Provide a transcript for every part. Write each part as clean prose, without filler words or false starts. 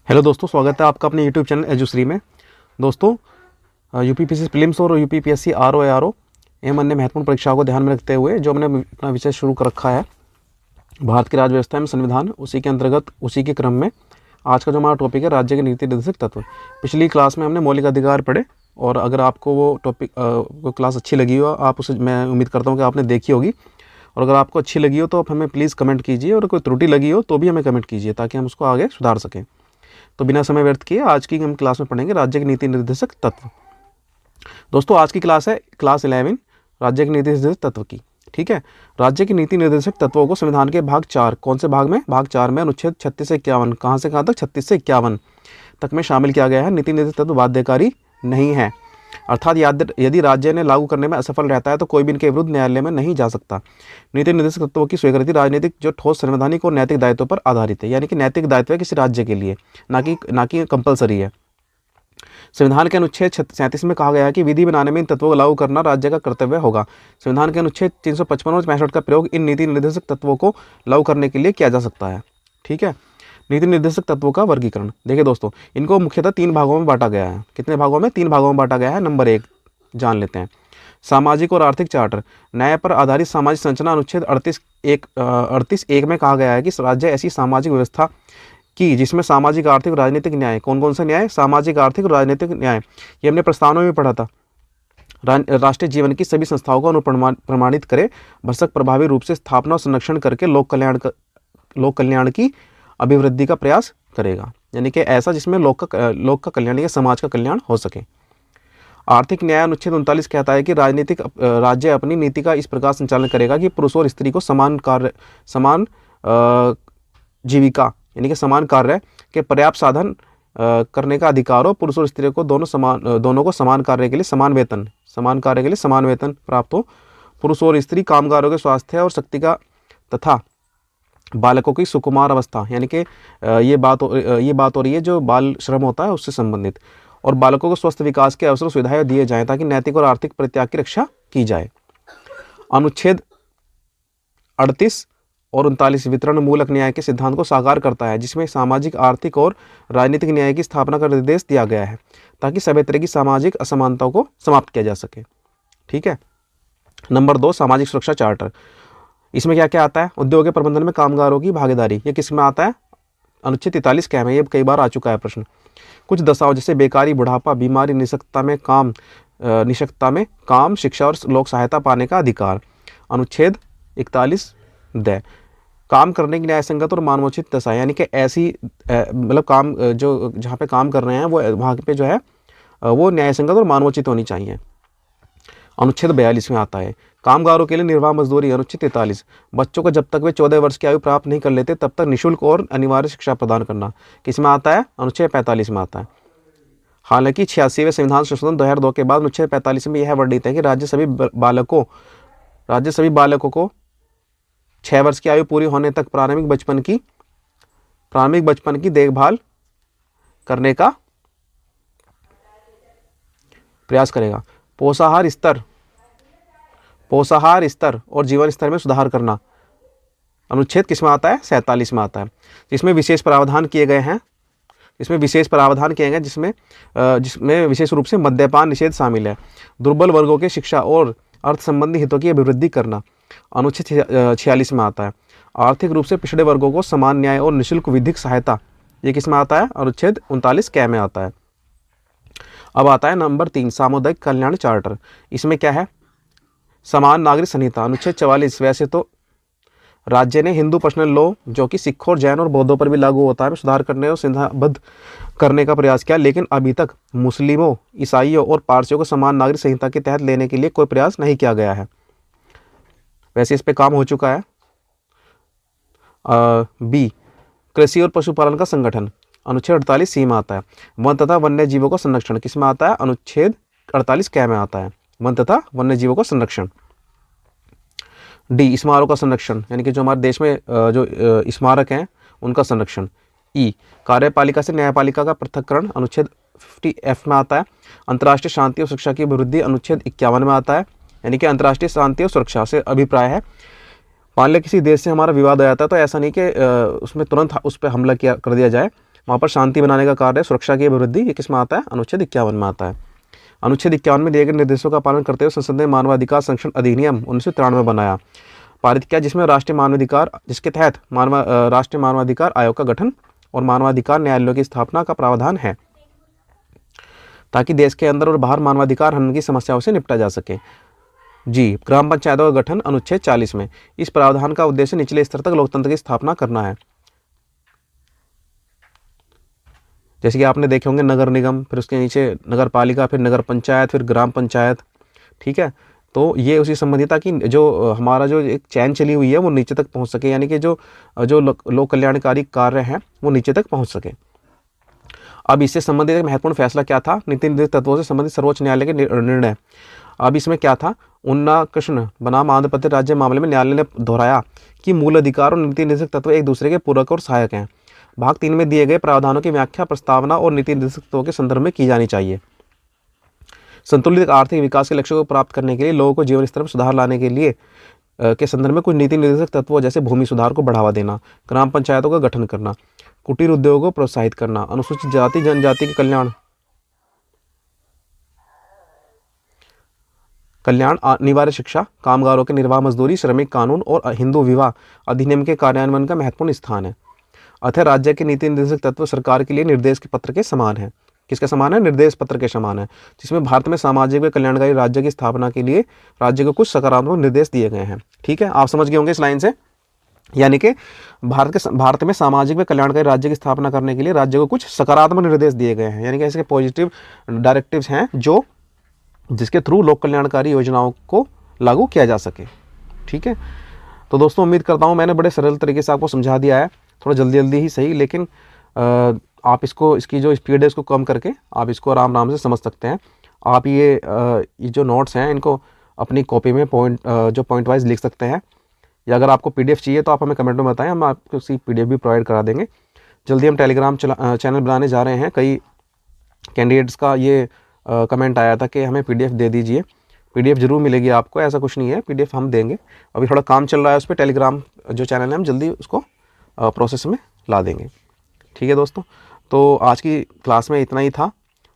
Hello दोस्तों, स्वागत है आपका अपने यूट्यूब चैनल एजुश्री में। दोस्तों, यूपीपीएससी प्रीलिम्स और यूपीपीएससी आरओ एवं अन्य महत्वपूर्ण परीक्षाओं को ध्यान में रखते हुए जो हमने अपना विषय शुरू कर रखा है भारत की राज्य व्यवस्था में संविधान, उसी के अंतर्गत उसी के क्रम में आज का जो हमारा टॉपिक है राज्य के नीति निर्देशक तत्व। पिछली क्लास में हमने मौलिक अधिकार पढ़े और अगर आपको वो टॉपिक वो क्लास अच्छी लगी हो, आप उसे, मैं उम्मीद करता हूँ कि आपने देखी होगी, और अगर आपको अच्छी लगी हो तो आप हमें प्लीज़ कमेंट कीजिए, और कोई त्रुटि लगी हो तो भी हमें कमेंट कीजिए ताकि हम उसको आगे सुधार सकें। तो बिना समय व्यर्थ किए आज की हम क्लास में पढ़ेंगे राज्य के नीति निर्देशक तत्व। दोस्तों, आज की क्लास है क्लास 11 राज्य के नीति निर्देशक तत्व की। ठीक है, राज्य के नीति निर्देशक तत्वों को संविधान के भाग 4, कौन से भाग में, भाग 4 में अनुच्छेद 36 से 51, कहाँ से कहाँ तक, 36 से 51 तक में शामिल किया गया है। नीति निर्देशक तत्व बाध्यकारी नहीं है, अर्थात यदि राज्य ने लागू करने में असफल रहता है तो कोई भी इनके विरुद्ध न्यायालय में नहीं जा सकता। नीति निर्देशक तत्वों की स्वीकृति राजनीतिक जो ठोस संवैधानिक और नैतिक दायित्वों पर आधारित है, यानी कि नैतिक दायित्व है किसी राज्य के लिए, ना कि कंपलसरी है। संविधान के अनुच्छेद 37 में कहा गया है कि विधि बनाने में इन तत्वों को लागू करना राज्य का कर्तव्य होगा। संविधान के अनुच्छेद 355 और 65 का प्रयोग इन नीति निर्देशक तत्वों को लागू करने के लिए किया जा सकता है। ठीक है, नीति निर्देशक तत्वों का वर्गीकरण देखिए दोस्तों, इनको मुख्यतः 3 भागों में बांटा गया है। कितने भागों में? 3 भागों में बांटा गया है। नंबर 1 जान लेते हैं, सामाजिक और आर्थिक चार्टर। न्याय पर आधारित सामाजिक संरचना अनुच्छेद 38(1) में कहा गया है कि राज्य ऐसी सामाजिक व्यवस्था की जिसमें सामाजिक, आर्थिक और राजनीतिक न्याय, कौन कौन सा न्याय, सामाजिक, आर्थिक और राजनीतिक न्याय, ये हमने प्रस्तावना में पढ़ा था, राष्ट्रीय जीवन की सभी संस्थाओं को अनुप्रमाणित करे, भरसक प्रभावी रूप से स्थापना और संरक्षण करके लोक कल्याण की अभिवृद्धि का प्रयास करेगा, यानी कि ऐसा जिसमें लोक का कल्याण या समाज का कल्याण हो सके। आर्थिक न्याय अनुच्छेद 39 कहता है कि राज्य अपनी नीति का इस प्रकार संचालन करेगा कि पुरुष और स्त्री को समान जीविका यानी कि समान कार्य के पर्याप्त साधन करने का अधिकार हो। पुरुष और स्त्री को दोनों को समान कार्य के लिए समान वेतन प्राप्त हो। पुरुष और स्त्री कामगारों के स्वास्थ्य और शक्ति का तथा बालकों की सुकुमार अवस्था, यानी कि ये बात हो रही है जो बाल श्रम होता है उससे संबंधित, और बालकों को स्वस्थ विकास के अवसर सुविधाएं दिए जाएं ताकि नैतिक और आर्थिक परित्याग की रक्षा की जाए। अनुच्छेद 38 और 39 वितरण मूलक न्याय के सिद्धांत को साकार करता है, जिसमें सामाजिक, आर्थिक और राजनीतिक न्याय की स्थापना का निर्देश दिया गया है ताकि सभी तरह की सामाजिक असमानताओं को समाप्त किया जा सके। ठीक है, नंबर 2 सामाजिक सुरक्षा चार्टर। इसमें क्या क्या आता है? उद्योग के प्रबंधन में कामगारों की भागीदारी, ये किस में आता है? अनुच्छेद 43 क्या है? ये कई बार आ चुका है प्रश्न। कुछ दशाओं जैसे बेकारी, बुढ़ापा, बीमारी, निशक्तता में काम, शिक्षा और लोक सहायता पाने का अधिकार। अनुच्छेद 41 द काम करने की न्यायसंगत और मानवोचित दशा, यानी कि ऐसी मतलब काम जो जहाँ पे काम कर रहे हैं वो वहाँ पे जो है वो न्यायसंगत और मानवोचित होनी चाहिए। अनुच्छेद 42 में आता है कामगारों के लिए निर्वाह मजदूरी। अनुच्छेद 43 बच्चों को जब तक वे 14 वर्ष की आयु प्राप्त नहीं कर लेते तब तक निःशुल्क और अनिवार्य शिक्षा प्रदान करना, किसमें आता है? अनुच्छेद 45 में आता है। हालांकि 86वें संविधान संशोधन 2002 के बाद अनुच्छेद 45 में यह वर्णित है कि राज्य सभी बालकों को 6 वर्ष की आयु पूरी होने तक प्रारंभिक बचपन की देखभाल करने का प्रयास करेगा। पोषाहार स्तर और जीवन स्तर में सुधार करना अनुच्छेद किस में आता है? 47 में आता है, जिसमें विशेष प्रावधान किए गए हैं जिसमें विशेष रूप से मद्यपान निषेध शामिल है। दुर्बल वर्गों के शिक्षा और अर्थ संबंधी हितों की अभिवृद्धि करना अनुच्छेद 46 में आता है। आर्थिक रूप से पिछड़े वर्गों को समान न्याय और निःशुल्क विधिक सहायता, ये किस में आता है? अनुच्छेद 39 कै में आता है। अब आता है नंबर 3 सामुदायिक कल्याण चार्टर। इसमें क्या है? समान नागरिक संहिता अनुच्छेद 44। वैसे तो राज्य ने हिंदू पर्सनल लॉ, जो कि सिखों और जैन और बौद्धों पर भी लागू होता है, में सुधार करने और संहिताबद्ध करने का प्रयास किया, लेकिन अभी तक मुस्लिमों, ईसाइयों और पारसियों को समान नागरिक संहिता के तहत लेने के लिए कोई प्रयास नहीं किया गया है। वैसे इस पे काम हो चुका है। बी कृषि और पशुपालन का संगठन अनुच्छेद 48 सी में आता है। वन तथा वन्य जीवों का संरक्षण किस में आता है? अनुच्छेद 48 कै में आता है, वन तथा वन्य जीवों का संरक्षण। डी स्मारकों का संरक्षण, यानी कि जो हमारे देश में जो स्मारक हैं उनका संरक्षण। ई कार्यपालिका से न्यायपालिका का पृथक्करण अनुच्छेद 50F में आता है। अंतर्राष्ट्रीय शांति और सुरक्षा की अभिवृद्धि अनुच्छेद 51 में आता है, यानी कि अंतर्राष्ट्रीय शांति और सुरक्षा से अभिप्राय है मान लिया किसी देश से हमारा विवाद आ जाता है तो ऐसा नहीं कि उसमें तुरंत उस पर हमला कर दिया जाए, वहाँ पर शांति बनाने का कार्य, सुरक्षा की अभिवृद्धि, ये किस में आता है? अनुच्छेद 51 में आता है। अनुच्छेद 51 में दिए गए निर्देशों का पालन करते हुए संसद ने मानवाधिकार संरक्षण अधिनियम 1993 बनाया, पारित किया, जिसमें राष्ट्रीय मानवाधिकार, जिसके तहत राष्ट्रीय मानवाधिकार आयोग का गठन और मानवाधिकार न्यायालयों की स्थापना का प्रावधान है, ताकि देश के अंदर और बाहर मानवाधिकार हनन की समस्याओं से निपटा जा सके। जी, ग्राम पंचायतों का गठन अनुच्छेद 40 में। इस प्रावधान का उद्देश्य निचले स्तर तक लोकतंत्र की स्थापना करना है। जैसे कि आपने देखे होंगे नगर निगम, फिर उसके नीचे नगर पालिका, फिर नगर पंचायत, फिर ग्राम पंचायत, ठीक है। तो ये उसी संबंधी था कि जो हमारा जो एक चैन चली हुई है वो नीचे तक पहुंच सके, यानी कि जो जो लोक कल्याणकारी कार्य हैं वो नीचे तक पहुंच सके। अब इससे संबंधित एक महत्वपूर्ण फैसला क्या था? नीति निर्देशक तत्वों से संबंधित सर्वोच्च न्यायालय के निर्णय। अब इसमें क्या था? उन्ना कृष्ण बनाम आंध्र प्रदेश राज्य मामले में न्यायालय ने दोहराया कि मूल अधिकार और नीति निर्देशक तत्व एक दूसरे के पूरक और सहायक हैं। भाग 3 में दिए गए प्रावधानों की व्याख्या प्रस्तावना और नीति निर्देशक तत्वों के संदर्भ में की जानी चाहिए। संतुलित आर्थिक विकास के लक्ष्यों को प्राप्त करने के लिए लोगों को जीवन स्तर में सुधार लाने के लिए के संदर्भ में कुछ नीति निर्देशक तत्वों जैसे भूमि सुधार को बढ़ावा देना, ग्राम पंचायतों का गठन करना, कुटीर उद्योगों को प्रोत्साहित करना, अनुसूचित जाति जनजाति के कल्याण, अनिवार्य शिक्षा, कामगारों के निर्वाह मजदूरी, श्रमिक कानून और हिंदू विवाह अधिनियम के कार्यान्वयन का महत्वपूर्ण स्थान है। अतः राज्य के नीति निर्देशक तत्व सरकार के लिए निर्देश के पत्र के समान है। किसके समान है? निर्देश पत्र के समान है, जिसमें भारत में सामाजिक व कल्याणकारी राज्य की स्थापना के लिए राज्य को कुछ सकारात्मक निर्देश दिए गए हैं। ठीक है, आप समझ गए होंगे इस लाइन से। यानी कि भारत में सामाजिक व कल्याणकारी राज्य की स्थापना करने के लिए राज्य को कुछ सकारात्मक निर्देश दिए गए हैं, यानी कि ऐसे पॉजिटिव डायरेक्टिव्स हैं जो जिसके थ्रू लोक कल्याणकारी योजनाओं को लागू किया जा सके। ठीक है, तो दोस्तों उम्मीद करता हूँ मैंने बड़े सरल तरीके से आपको समझा दिया है, थोड़ा जल्दी ही सही, लेकिन आप इसकी जो स्पीड है इसको कम करके आप इसको आराम से समझ सकते हैं। आप ये जो नोट्स हैं इनको अपनी कॉपी में पॉइंट वाइज लिख सकते हैं, या अगर आपको PDF चाहिए तो आप हमें कमेंट में बताएं, हम आपको उसकी PDF भी प्रोवाइड करा देंगे। जल्दी हम टेलीग्राम चैनल बनाने जा रहे हैं। कई कैंडिडेट्स का ये कमेंट आया था कि हमें PDF दे दीजिए। PDF जरूर मिलेगी आपको, ऐसा कुछ नहीं है, PDF हम देंगे। अभी थोड़ा काम चल रहा है उस पर, टेलीग्राम जो चैनल है हम जल्दी उसको प्रोसेस में ला देंगे। ठीक है दोस्तों, तो आज की क्लास में इतना ही था।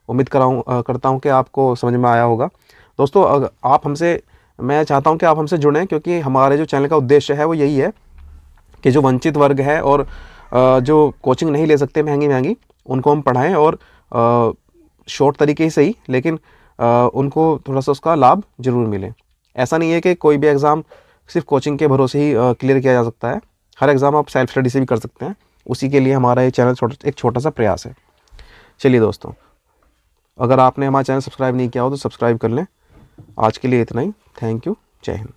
उम्मीद करता हूँ कि आपको समझ में आया होगा। दोस्तों मैं चाहता हूँ कि आप हमसे जुड़ें, क्योंकि हमारे जो चैनल का उद्देश्य है वो यही है कि जो वंचित वर्ग है और जो कोचिंग नहीं ले सकते महंगी उनको हम पढ़ाएं, और शॉर्ट तरीके ही सही, लेकिन उनको थोड़ा सा उसका लाभ जरूर मिले। ऐसा नहीं है कि कोई भी एग्ज़ाम सिर्फ कोचिंग के भरोसे ही क्लियर किया जा सकता है। हर एग्ज़ाम आप सेल्फ स्टडी से भी कर सकते हैं। उसी के लिए हमारा ये चैनल एक छोटा सा प्रयास है। चलिए दोस्तों, अगर आपने हमारा चैनल सब्सक्राइब नहीं किया हो तो सब्सक्राइब कर लें। आज के लिए इतना ही। Thank you. जय हिंद।